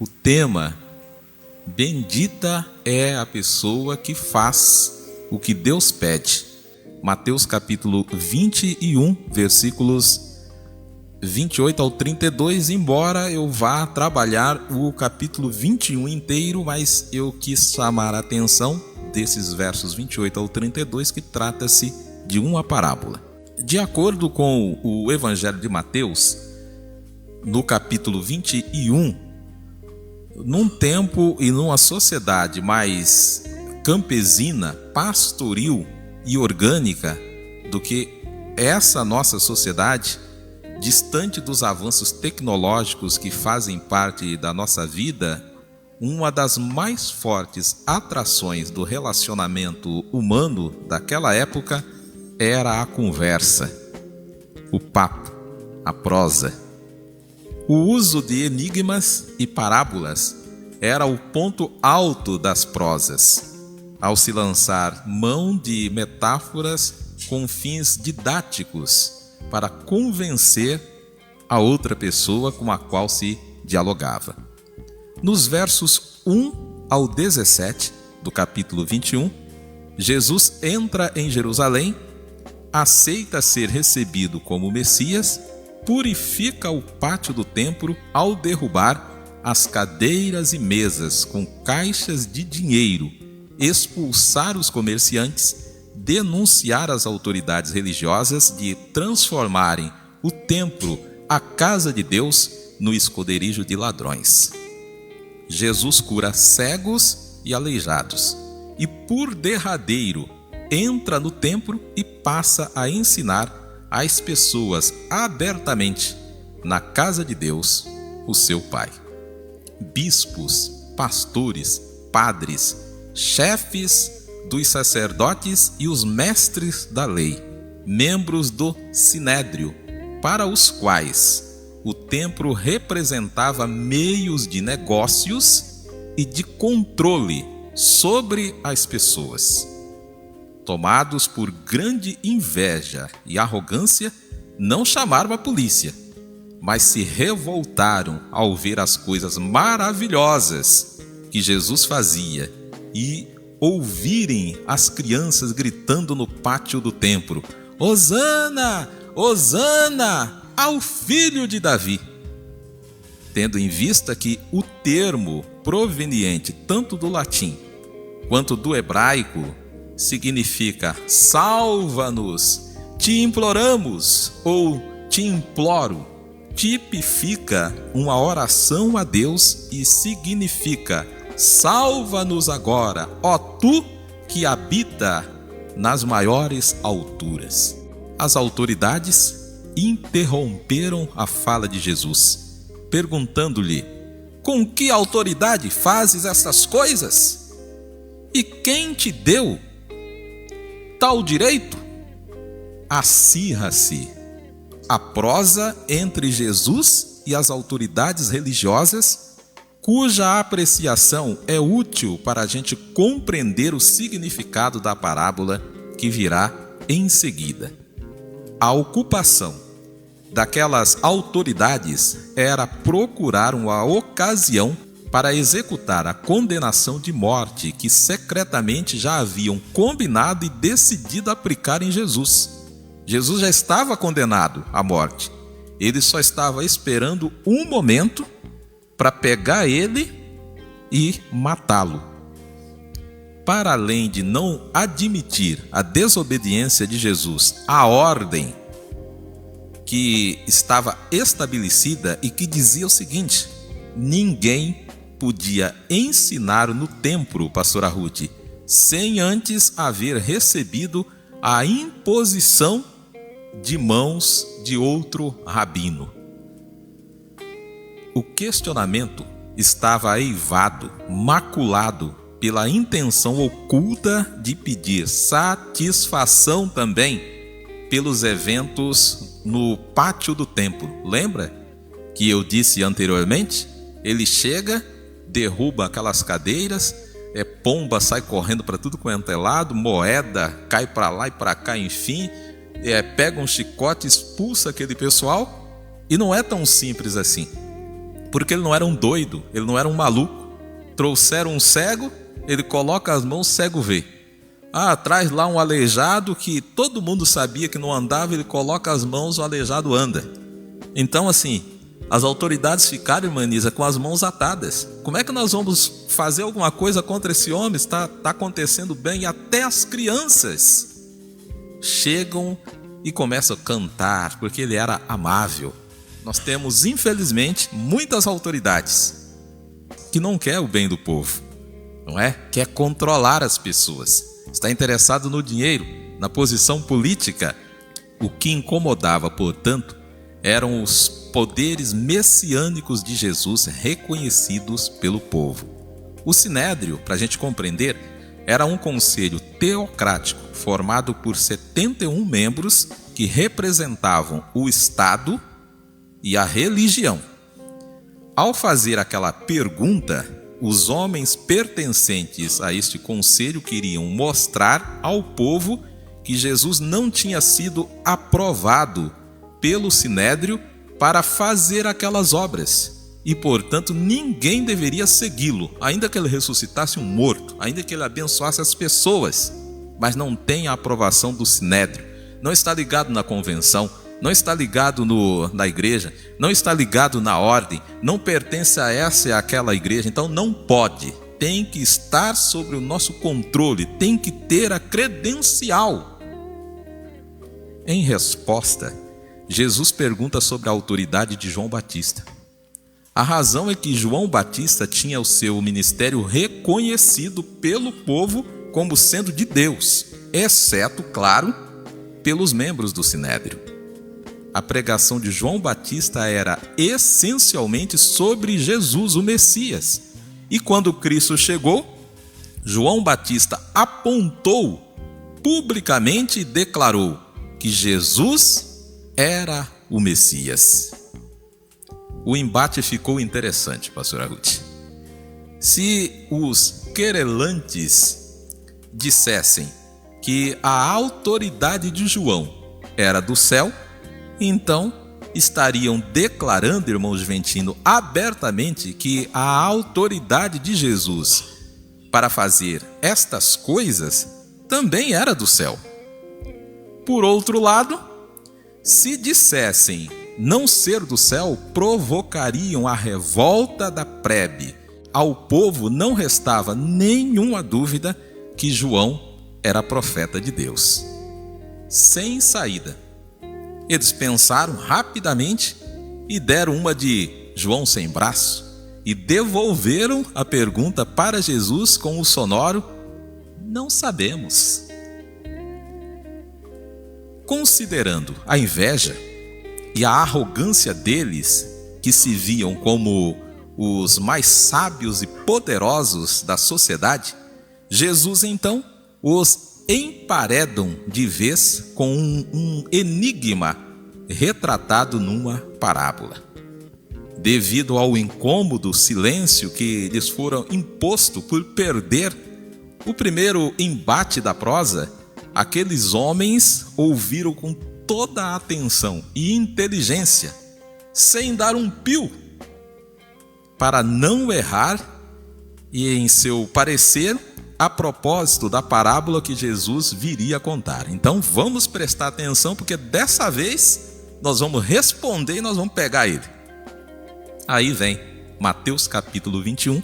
O tema: bendita é a pessoa que faz o que Deus pede. Mateus capítulo 21, versículos 28 ao 32, embora eu vá trabalhar o capítulo 21 inteiro, mas eu quis chamar a atenção desses versos 28 ao 32, que trata-se de uma parábola. De acordo com o Evangelho de Mateus, no capítulo 21, num tempo e numa sociedade mais campesina, pastoril e orgânica do que essa nossa sociedade, distante dos avanços tecnológicos que fazem parte da nossa vida, uma das mais fortes atrações do relacionamento humano daquela época era a conversa, o papo, a prosa. O uso de enigmas e parábolas era o ponto alto das prosas, ao se lançar mão de metáforas com fins didáticos para convencer a outra pessoa com a qual se dialogava. Nos versos 1 ao 17 do capítulo 21, Jesus entra em Jerusalém, aceita ser recebido como Messias, purifica o pátio do templo ao derrubar as cadeiras e mesas com caixas de dinheiro, expulsar os comerciantes, denunciar as autoridades religiosas de transformarem o templo, a casa de Deus, no esconderijo de ladrões. Jesus cura cegos e aleijados e, por derradeiro, entra no templo e passa a ensinar às pessoas abertamente na casa de Deus, o seu Pai. Bispos, pastores, padres, chefes dos sacerdotes e os mestres da lei, membros do Sinédrio, para os quais o templo representava meios de negócios e de controle sobre as pessoas. Tomados por grande inveja e arrogância, não chamaram a polícia, mas se revoltaram ao ver as coisas maravilhosas que Jesus fazia e ouvirem as crianças gritando no pátio do templo: Hosana! Hosana ao filho de Davi! Tendo em vista que o termo proveniente tanto do latim quanto do hebraico significa salva-nos, te imploramos ou te imploro, tipifica uma oração a Deus e significa salva-nos agora, ó tu que habita nas maiores alturas. As autoridades interromperam a fala de Jesus, perguntando-lhe: com que autoridade fazes estas coisas? E quem te deu tal direito? Acirra-se a prosa entre Jesus e as autoridades religiosas, cuja apreciação é útil para a gente compreender o significado da parábola que virá em seguida. A ocupação daquelas autoridades era procurar uma ocasião para executar a condenação de morte que secretamente já haviam combinado e decidido aplicar em Jesus. Jesus já estava condenado à morte. Ele só estava esperando um momento para pegar ele e matá-lo. Para além de não admitir a desobediência de Jesus à ordem que estava estabelecida e que dizia o seguinte: ninguém podia ensinar no templo, pastora Ruth, sem antes haver recebido a imposição de mãos de outro rabino. O questionamento estava eivado, maculado pela intenção oculta de pedir satisfação também pelos eventos no pátio do templo. Lembra que eu disse anteriormente? Ele chega, derruba aquelas cadeiras, pomba sai correndo para tudo quanto é lado, moeda cai para lá e para cá, enfim, pega um chicote, expulsa aquele pessoal. E não é tão simples assim. Porque ele não era um doido, ele não era um maluco. Trouxeram um cego, ele coloca as mãos, o cego vê. Traz lá um aleijado que todo mundo sabia que não andava, ele coloca as mãos, o aleijado anda. Então, assim, as autoridades ficaram, irmã Nisa, com as mãos atadas. Como é que nós vamos fazer alguma coisa contra esse homem? Está acontecendo bem. E até as crianças chegam e começam a cantar, porque ele era amável. Nós temos, infelizmente, muitas autoridades que não querem o bem do povo, não é? Quer controlar as pessoas. Está interessado no dinheiro, na posição política. O que incomodava, portanto, eram os poderes messiânicos de Jesus reconhecidos pelo povo. O Sinédrio, para a gente compreender, era um conselho teocrático formado por 71 membros que representavam o Estado e a religião. Ao fazer aquela pergunta, os homens pertencentes a este conselho queriam mostrar ao povo que Jesus não tinha sido aprovado pelo Sinédrio para fazer aquelas obras e, portanto, ninguém deveria segui-lo, ainda que ele ressuscitasse um morto, ainda que ele abençoasse as pessoas, mas não tem a aprovação do Sinédrio, não está ligado na convenção, não está ligado na igreja, não está ligado na ordem, não pertence a essa e àquela igreja, então não pode, tem que estar sob o nosso controle, tem que ter a credencial. Em resposta, Jesus pergunta sobre a autoridade de João Batista. A razão é que João Batista tinha o seu ministério reconhecido pelo povo como sendo de Deus, exceto, claro, pelos membros do Sinédrio. A pregação de João Batista era essencialmente sobre Jesus, o Messias. E quando Cristo chegou, João Batista apontou publicamente e declarou que Jesus era o Messias. O embate ficou interessante, pastora Ruth. Se os querelantes dissessem que a autoridade de João era do céu, então estariam declarando, irmão Juventino, abertamente que a autoridade de Jesus para fazer estas coisas também era do céu. Por outro lado, se dissessem não ser do céu, provocariam a revolta da plebe. Ao povo não restava nenhuma dúvida que João era profeta de Deus. Sem saída, eles pensaram rapidamente e deram uma de João sem braço e devolveram a pergunta para Jesus com o sonoro: não sabemos. Considerando a inveja e a arrogância deles, que se viam como os mais sábios e poderosos da sociedade, Jesus então os emparedam de vez com um enigma retratado numa parábola. Devido ao incômodo silêncio que lhes fora imposto por perder o primeiro embate da prosa, aqueles homens ouviram com toda a atenção e inteligência, sem dar um pio, para não errar e, em seu parecer, a propósito da parábola que Jesus viria a contar. Então vamos prestar atenção, porque dessa vez nós vamos responder e nós vamos pegar ele. Aí vem Mateus capítulo 21,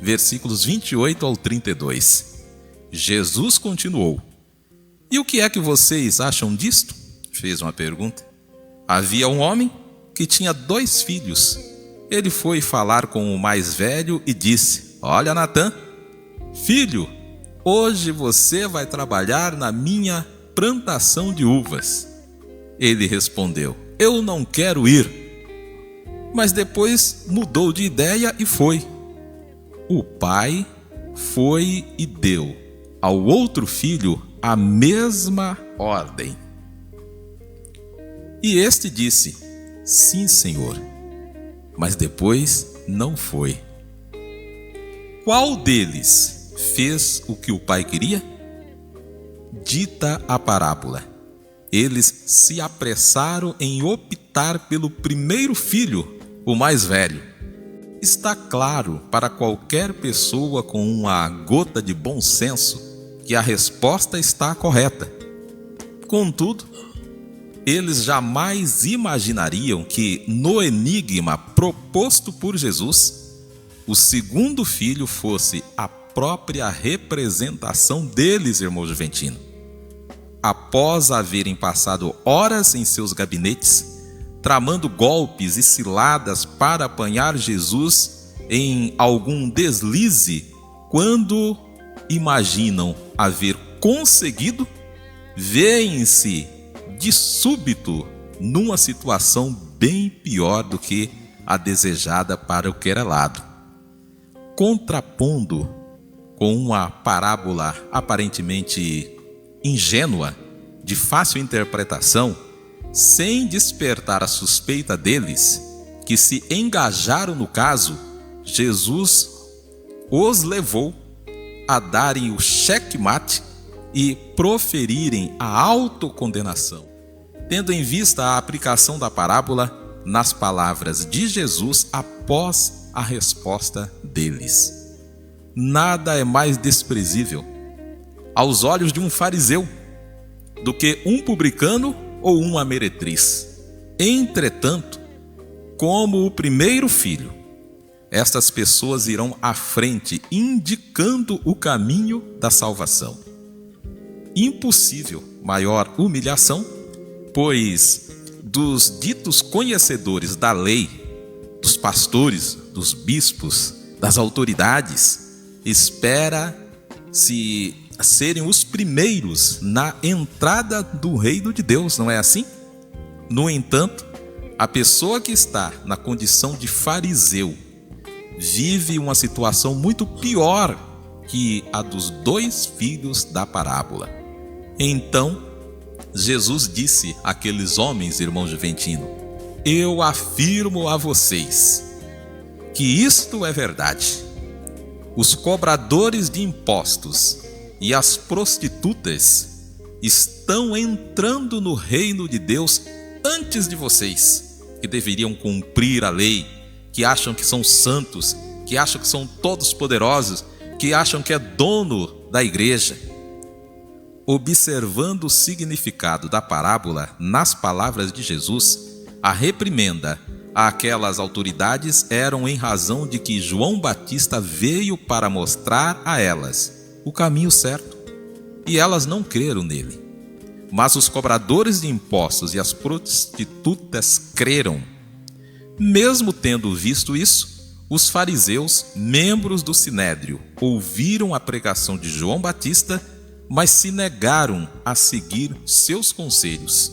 versículos 28 ao 32. Jesus continuou: e o que é que vocês acham disto? Fez uma pergunta. Havia um homem que tinha 2 filhos. Ele foi falar com o mais velho e disse: olha, Natã, filho, hoje você vai trabalhar na minha plantação de uvas. Ele respondeu: eu não quero ir. Mas depois mudou de ideia e foi. O pai foi e deu ao outro filho a mesma ordem. E este disse: sim, senhor. Mas depois não foi. Qual deles fez o que o pai queria? Dita a parábola, eles se apressaram em optar pelo primeiro filho, o mais velho. Está claro para qualquer pessoa com uma gota de bom senso que a resposta está correta. Contudo, eles jamais imaginariam que, no enigma proposto por Jesus, o segundo filho fosse a própria representação deles, irmão Juventino. Após haverem passado horas em seus gabinetes, tramando golpes e ciladas para apanhar Jesus em algum deslize, quando imaginam haver conseguido, veem-se de súbito numa situação bem pior do que a desejada para o querelado. Contrapondo com uma parábola aparentemente ingênua, de fácil interpretação, sem despertar a suspeita deles, que se engajaram no caso, Jesus os levou a darem o checkmate e proferirem a autocondenação, tendo em vista a aplicação da parábola nas palavras de Jesus após a resposta deles. Nada é mais desprezível aos olhos de um fariseu do que um publicano ou uma meretriz. Entretanto, como o primeiro filho, estas pessoas irão à frente, indicando o caminho da salvação. Impossível maior humilhação, pois dos ditos conhecedores da lei, dos pastores, dos bispos, das autoridades, espera-se serem os primeiros na entrada do reino de Deus, não é assim? No entanto, a pessoa que está na condição de fariseu vive uma situação muito pior que a dos dois filhos da parábola. Então, Jesus disse àqueles homens, irmão Juventino: eu afirmo a vocês que isto é verdade. Os cobradores de impostos e as prostitutas estão entrando no reino de Deus antes de vocês, que deveriam cumprir a lei, que acham que são santos, que acham que são todos poderosos, que acham que é dono da igreja. Observando o significado da parábola nas palavras de Jesus, a reprimenda àquelas autoridades eram em razão de que João Batista veio para mostrar a elas o caminho certo, e elas não creram nele. Mas os cobradores de impostos e as prostitutas creram. Mesmo tendo visto isso, os fariseus, membros do Sinédrio, ouviram a pregação de João Batista, mas se negaram a seguir seus conselhos.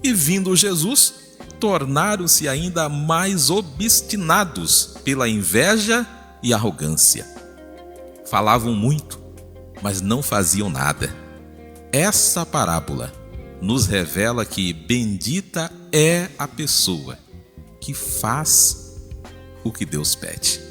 E vindo Jesus, tornaram-se ainda mais obstinados pela inveja e arrogância. Falavam muito, mas não faziam nada. Essa parábola nos revela que bendita é a pessoa que faz o que Deus pede.